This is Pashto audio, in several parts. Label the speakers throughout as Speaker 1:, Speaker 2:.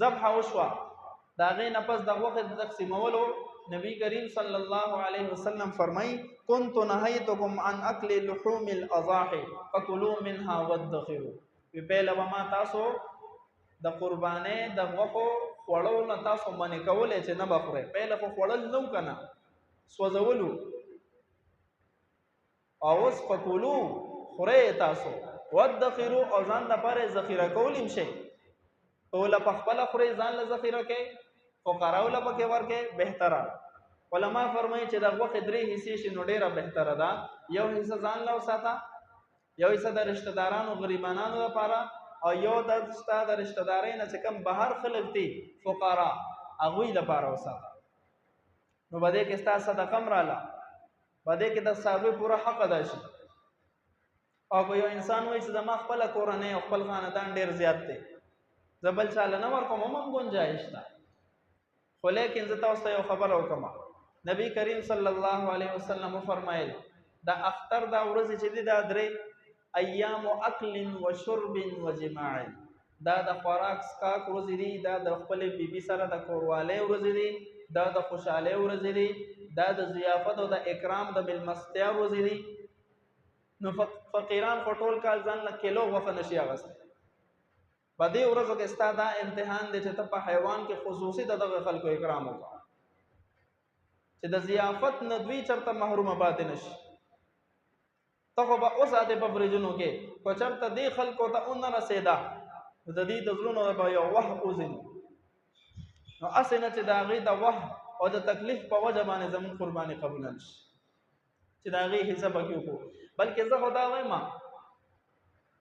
Speaker 1: ذبح وشوا دا غي نه پس د وخت د تقسیمولو نبی کریم صلی الله علیه وسلم فرمای كنت نهیتکم عن اکل لحوم الاضاحی فكلوا منها وادخروا په لوه ما تاسو د قربانې د غوښو خوړو نه تاسو باندې کولې چې نه بخورئ په لوه خوړل نو کنه سوځولو او اوس فکلوا خورئ تاسو وادخروا او ځان لپاره ذخیره کول شي ټول په خپل خورئ ځان له ذخیره کې فقراو له پکې ورکې بهتره علما فرمایي چې د غوښې درې حصے شي نو ډیره بهتره ده یو حصہ ځان له وساته یو حصہ د رشتہ دارانو غریبانو لپاره او یو د ستاد رشتہ دارین چې کم بهر خلک دي فقرا هغه لپاره وساته نو بده کې ستا صدقه مراله بده کې د صاحب پورا حق ادا شي او یو انسان وایي چې زما خپل کورنۍ او خپل خاندان ډیر زیات دي زبل چاله نه ورکوم هم گنجائش ده خو لیکن زه تاسو ته یو خبر وکم نبی کریم صلی الله علیه وسلم فرمایل دا اختر دا ورځ چې دی دا درې ایام اکل و شرب و جماع دا د خوراک سکاک ورځ دی دا د خپل بیبي سره د کورواله ورځ دی دا د خوشاله ورځ دی دا د ضیافت او د اکرام د ملمستیا ورځ دی نو فقیران خټول کال ځان له کیلو وخت نشي اغسته په دې ورځو کې ستا دا امتحان دی چې ته په حیوان کې خصوصي دغه خلکو اکرام وکړه چې د ضیافت نه دوی چرته محرومه پاتې نشي ته خو به اوساتې په برجونو کې خو چرته دې خلکو ته ونه رسېده د دې د زړونو به یو وه وځي نو هسې نه چې د هغې د وه او د تکلیف په وجه باندې زموږ قرباني قبوله نشي چې د هغې حصه پکې وکړو بلکې زه خو دا وایم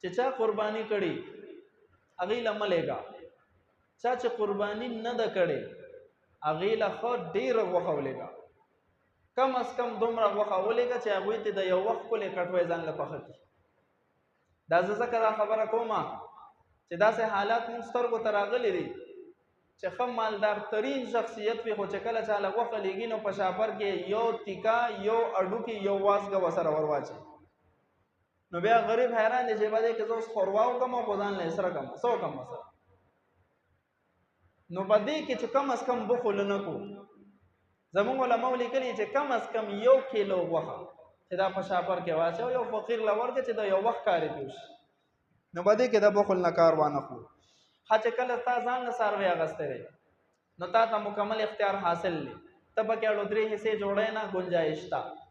Speaker 1: چې چا قرباني کړي هغې له مه لېږه چا چې قرباني نه ده کړې هغې له ښه ډېره غوښه ولېږه کم از کم دومره غوښه ولېږه چې هغوی ته د یو وخت کولې کټوی ځان له پخه کړي دا زه ځکه دا خبره کومه چې داسې حالات موږ سترګو ته راغلي دي چې ښه مالدار ترین شخصیت وي خو چې کله چا له غوښه لېږي نو په شاپر کې یو تیکه یو اډوکي یو وازګه ورسره ور واچوي نو بیا غریب حیران دی چې به دی که زه اوس خوروا وکړم او په ځان له سره کړم څه وکړم ورسره نو په دې کې چې کم از کم بخل نه کړو زموږ علماو لیکلي چې کم از کم 1 کیلو غوښه چې دا په شاپر کې واچوه یو فقیر له ورکړه چې د یو وخت کاري پېښ شي نو په دې کې د بخل نه کار وانه کړو ښه چې کله تا ځان نه څاروی اخیستی دی نو تا ته مکمل اختیار حاصل دی ته پکې اړو 3 حصې جوړی نه گنجایش شته